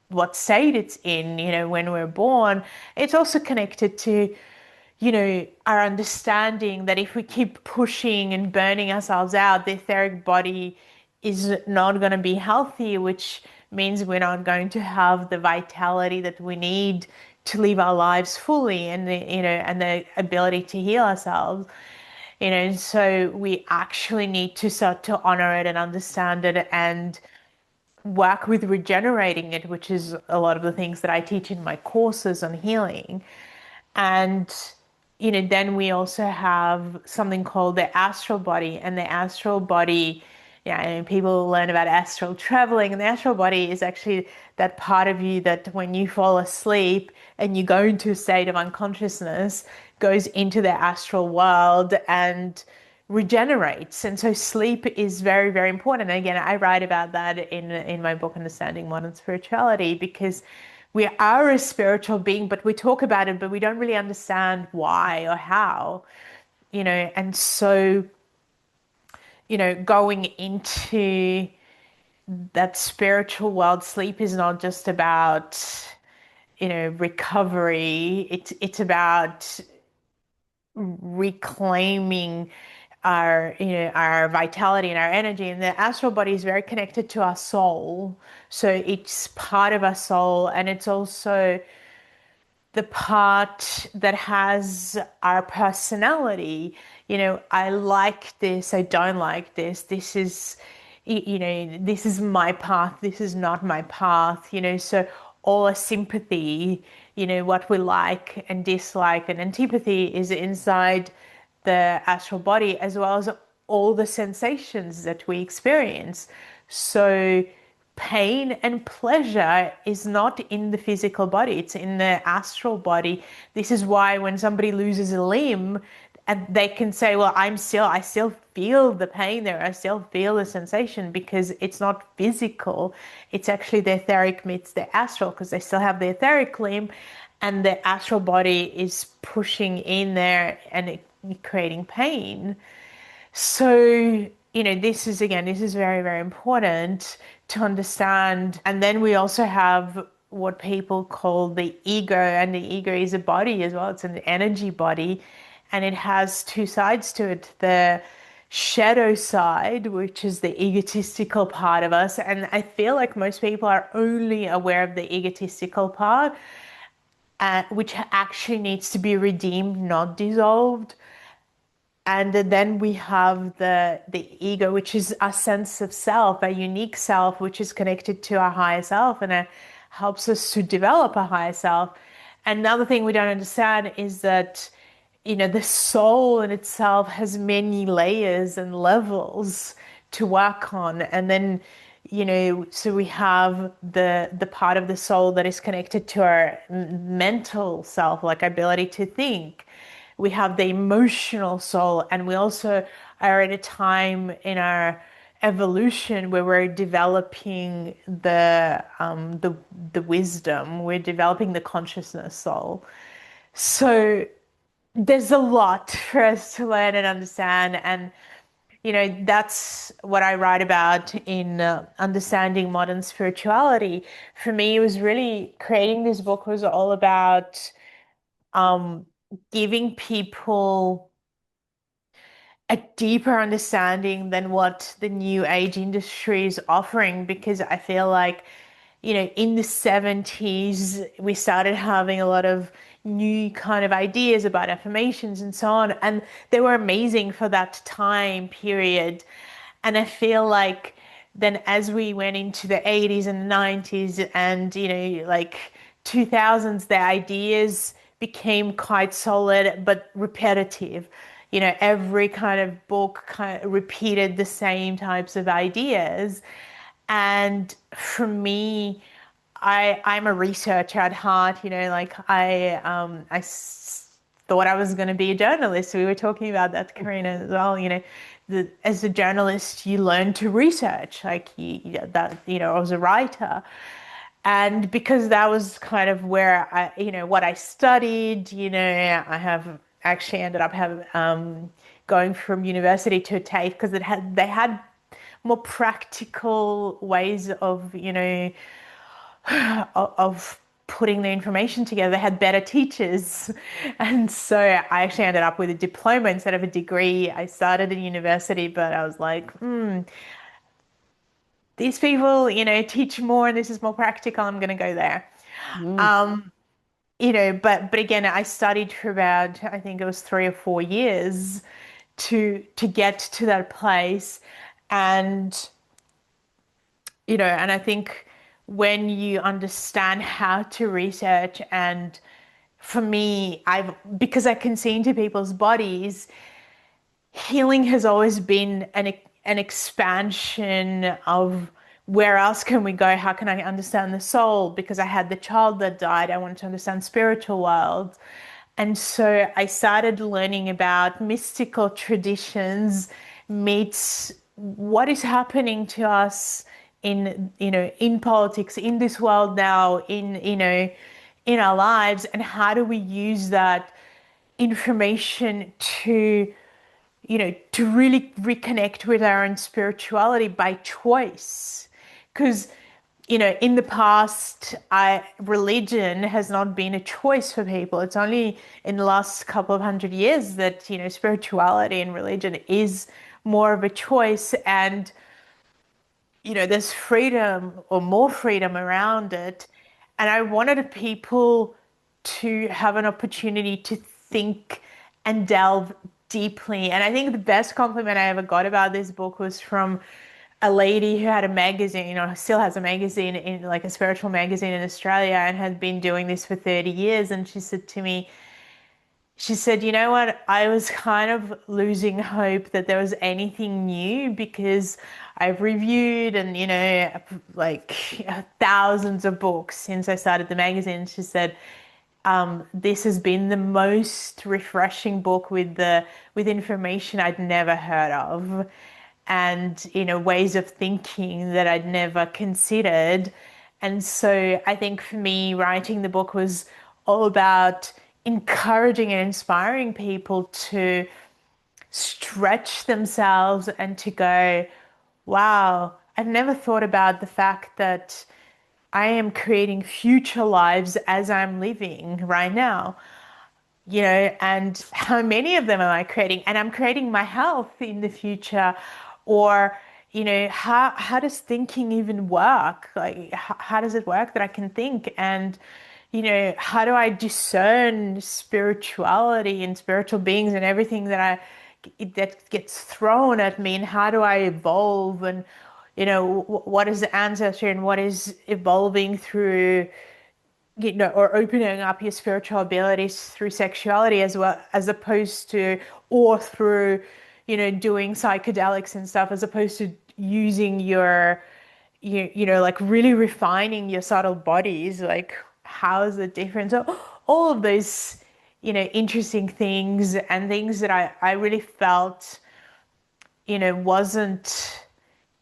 what state it's in, when we're born. It's also connected to, our understanding that if we keep pushing and burning ourselves out, the etheric body is not going to be healthy, which means we're not going to have the vitality that we need to live our lives fully, and the ability to heal ourselves. So we actually need to start to honor it and understand it and work with regenerating it, which is a lot of the things that I teach in my courses on healing. And then we also have something called the astral body, and the astral body, and people learn about astral traveling, and the astral body is actually that part of you that when you fall asleep and you go into a state of unconsciousness, goes into the astral world and regenerates. And so sleep is very, very important. And again, I write about that in my book, Understanding Modern Spirituality, because we are a spiritual being, but we talk about it, but we don't really understand why or how, and so, going into that spiritual world, sleep is not just about, recovery. It's about reclaiming our vitality and our energy. And the astral body is very connected to our soul, so it's part of our soul, and it's also the part that has our personality. I like this, I don't like this, this is this is my path, this is not my path. So all our sympathy, what we like and dislike, and antipathy is inside the astral body, as well as all the sensations that we experience. So pain and pleasure is not in the physical body, it's in the astral body. This is why when somebody loses a limb, and they can say, well, I still feel the pain there. I still feel the sensation because it's not physical. It's actually the etheric meets the astral, because they still have the etheric limb and the astral body is pushing in there and creating pain. So, this is very, very important to understand. And then we also have what people call the ego, and the ego is a body as well. It's an energy body, and it has two sides to it. The shadow side, which is the egotistical part of us. And I feel like most people are only aware of the egotistical part, which actually needs to be redeemed, not dissolved. And then we have the ego, which is a sense of self, a unique self, which is connected to our higher self, and it helps us to develop a higher self. Another thing we don't understand is that, the soul in itself has many layers and levels to work on. And then, so we have the part of the soul that is connected to our mental self, like ability to think. We have the emotional soul, and we also are at a time in our evolution where we're developing the wisdom, we're developing the consciousness soul. So there's a lot for us to learn and understand, and that's what I write about in Understanding Modern Spirituality. For me, it was really, creating this book was all about um, giving people a deeper understanding than what the new age industry is offering, because I feel like, in the 70s, we started having a lot of new kind of ideas about affirmations and so on, and they were amazing for that time period. And I feel like then as we went into the 80s and 90s and, like 2000s, the ideas became quite solid but repetitive. Every kind of book kind of repeated the same types of ideas. And for me, I'm a researcher at heart. Like thought I was going to be a journalist. We were talking about that, Karina, as well. As a journalist, you learn to research. Like I was a writer. And because that was kind of where what I studied, I have actually ended up going from university to a TAFE, because they had more practical ways of, of putting the information together. They had better teachers. And so I actually ended up with a diploma instead of a degree. I started at university, but I was like, these people, teach more and this is more practical. I'm going to go there. Mm. But again, I studied for about, I think it was 3 or 4 years to get to that place. And and I think when you understand how to research, and for me, because I can see into people's bodies, healing has always been an expansion of where else can we go? How can I understand the soul? Because I had the child that died, I wanted to understand spiritual world. And so I started learning about mystical traditions meets what is happening to us in politics, in this world now, in our lives, and how do we use that information to really reconnect with our own spirituality by choice. Because, in the past, religion has not been a choice for people. It's only in the last couple of 100 years that, spirituality and religion is more of a choice. And, there's freedom or more freedom around it. And I wanted people to have an opportunity to think and delve deeply. And I think the best compliment I ever got about this book was from a lady who had a magazine, or still has a magazine, in like a spiritual magazine in Australia, and had been doing this for 30 years. And she said to me, she said, you know what? I was kind of losing hope that there was anything new, because I've reviewed and, like thousands of books since I started the magazine. She said, this has been the most refreshing book with information I'd never heard of, and ways of thinking that I'd never considered. And so I think for me, writing the book was all about encouraging and inspiring people to stretch themselves and to go, wow, I've never thought about the fact that I am creating future lives as I'm living right now, and how many of them am I creating? And I'm creating my health in the future, or, how does thinking even work? Like, how does it work that I can think? And, how do I discern spirituality and spiritual beings and everything that gets thrown at me? And how do I evolve? And, what is the ancestry and what is evolving through, or opening up your spiritual abilities through sexuality as well, as opposed to, or through, doing psychedelics and stuff, as opposed to using like really refining your subtle bodies. Like, how is it different? So all of those, interesting things and things that I really felt, wasn't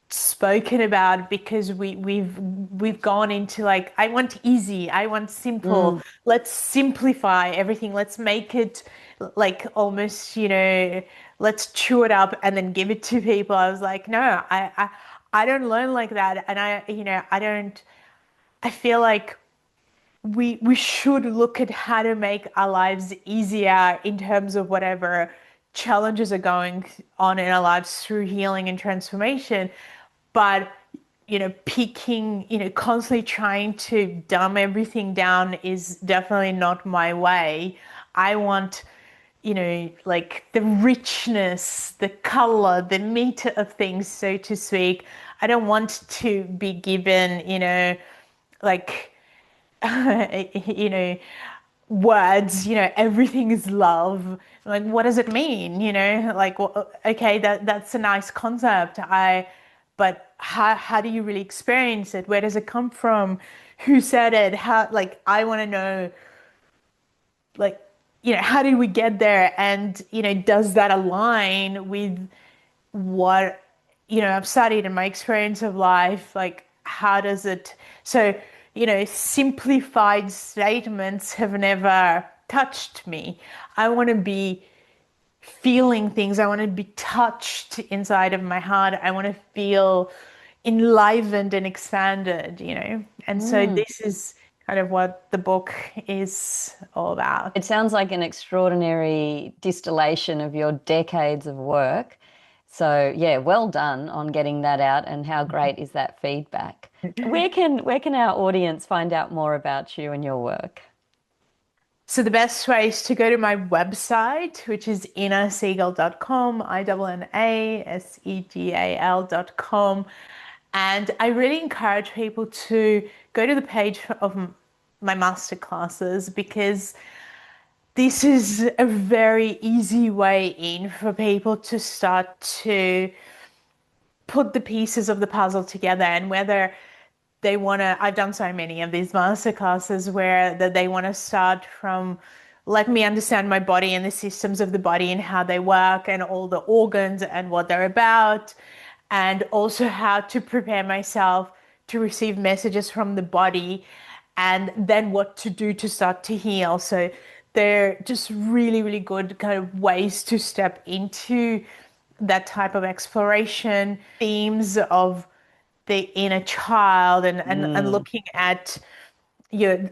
spoken about because we've gone into like, I want easy, I want simple, Mm. let's simplify everything, let's make it like almost, let's chew it up and then give it to people. I was like, no, I don't learn like that. And I feel like we should look at how to make our lives easier in terms of whatever challenges are going on in our lives through healing and transformation. But, picking, constantly trying to dumb everything down is definitely not my way. I want, like the richness, the color, the meat of things, so to speak. I don't want to be given, like, you know, words, everything is love. Like, what does it mean? Like, well, okay, that's a nice concept. But how do you really experience it? Where does it come from? Who said it? How, like, I want to know, like, how did we get there? And, does that align with what I've studied in my experience of life? Like, how does it, so, simplified statements have never touched me. I want to be feeling things. I want to be touched inside of my heart. I want to feel enlivened and expanded, and so Mm. this is kind of what the book is all about. It sounds like an extraordinary distillation of your decades of work. So, yeah, well done on getting that out, and how great is that feedback? Where can our audience find out more about you and your work? So the best way is to go to my website, which is innasegal.com, INNASEGAL.com. And I really encourage people to go to the page of my masterclasses, because this is a very easy way in for people to start to put the pieces of the puzzle together. And whether they want to, I've done so many of these masterclasses where that they want to start from, let me understand my body and the systems of the body and how they work and all the organs and what they're about, and also how to prepare myself to receive messages from the body, and then what to do to start to heal. So they're just really, really good kind of ways to step into that type of exploration, themes of the inner child, and Mm. looking at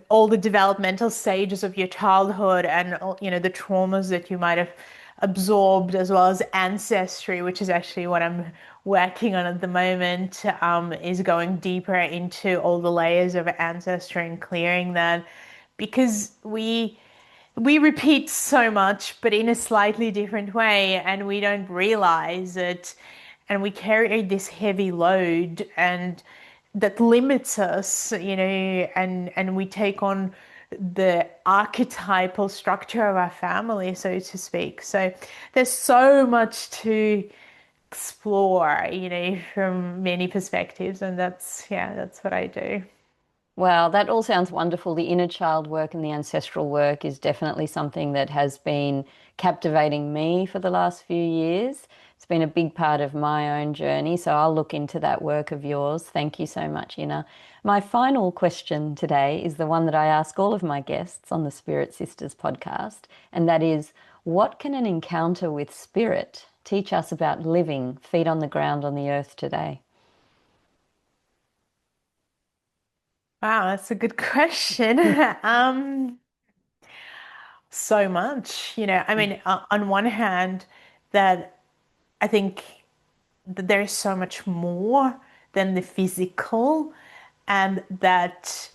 all the developmental stages of your childhood, and the traumas that you might have absorbed, as well as ancestry, which is actually what I'm working on at the moment, is going deeper into all the layers of ancestry and clearing that, because we repeat so much, but in a slightly different way, and we don't realize it. And we carry this heavy load, and that limits us, and we take on the archetypal structure of our family, so to speak. So there's so much to explore, from many perspectives, and that's, yeah, that's what I do. Wow, that all sounds wonderful. The inner child work and the ancestral work is definitely something that has been captivating me for the last few years. It's been a big part of my own journey, so I'll look into that work of yours. Thank you so much, Inna. My final question today is the one that I ask all of my guests on the Spirit Sisters podcast, and that is, what can an encounter with spirit teach us about living feet on the ground on the earth today? Wow, that's a good question. So much, I mean, on one hand, that I think that there is so much more than the physical, and that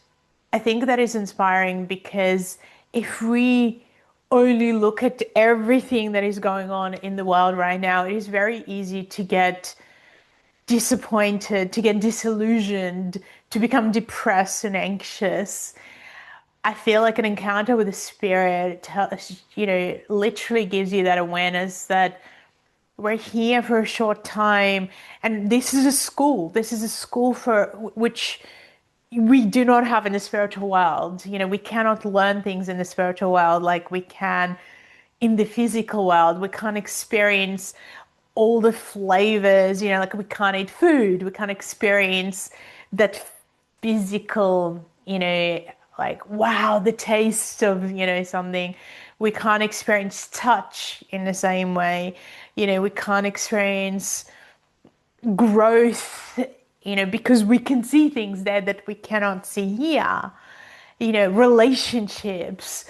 I think that is inspiring because if we only look at everything that is going on in the world right now, it is very easy to get disappointed, to get disillusioned, to become depressed and anxious. I feel like an encounter with a spirit, literally gives you that awareness that we're here for a short time, and this is a school. This is a school for which we do not have in the spiritual world. We cannot learn things in the spiritual world like we can in the physical world. We can't experience all the flavors, like we can't eat food. We can't experience that physical, like, wow, the taste of, something. We can't experience touch in the same way. We can't experience growth, because we can see things there that we cannot see here, relationships.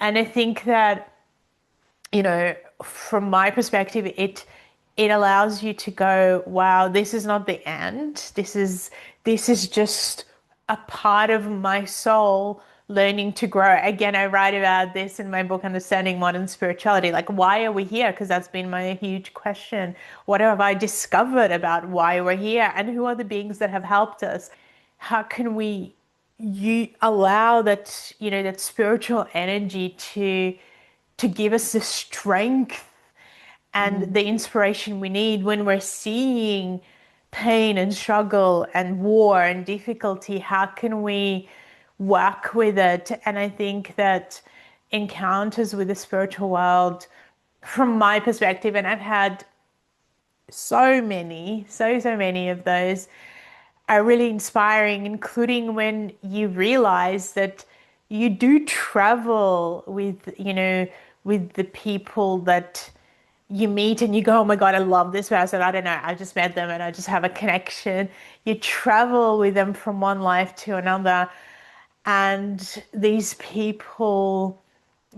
And I think that, from my perspective, it allows you to go, wow, this is not the end. This is just a part of my soul learning to grow. Again, I write about this in my book, Understanding Modern Spirituality. Like, why are we here? Because that's been my huge question. What have I discovered about why we're here? And who are the beings that have helped us? How can we allow that, that spiritual energy to give us the strength and the inspiration we need when we're seeing pain and struggle and war and difficulty? How can we work with it? And I think that encounters with the spiritual world, from my perspective, and I've had so many, so many of those, are really inspiring, including when you realize that you do travel with the people that you meet and you go, oh my God, I love this person. I don't know, I just met them and I just have a connection. You travel with them from one life to another, and these people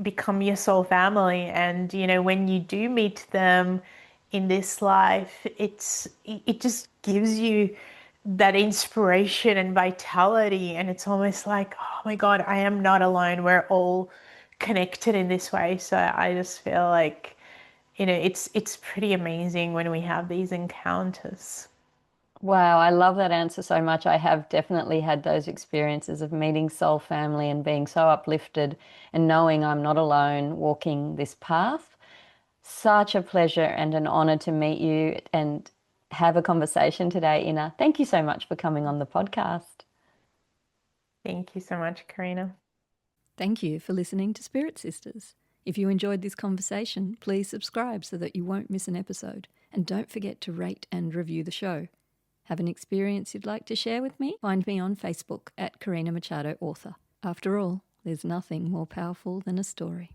become your soul family. And when you do meet them in this life, it just gives you that inspiration and vitality, and it's almost like, oh my God, I am not alone. We're all connected in this way. So I just feel like, it's pretty amazing when we have these encounters. Wow, I love that answer so much. I have definitely had those experiences of meeting soul family and being so uplifted and knowing I'm not alone walking this path. Such a pleasure and an honor to meet you and have a conversation today, Inna. Thank you so much for coming on the podcast. Thank you so much, Karina. Thank you for listening to Spirit Sisters. If you enjoyed this conversation, please subscribe so that you won't miss an episode. And don't forget to rate and review the show. Have an experience you'd like to share with me? Find me on Facebook at Karina Machado Author. After all, there's nothing more powerful than a story.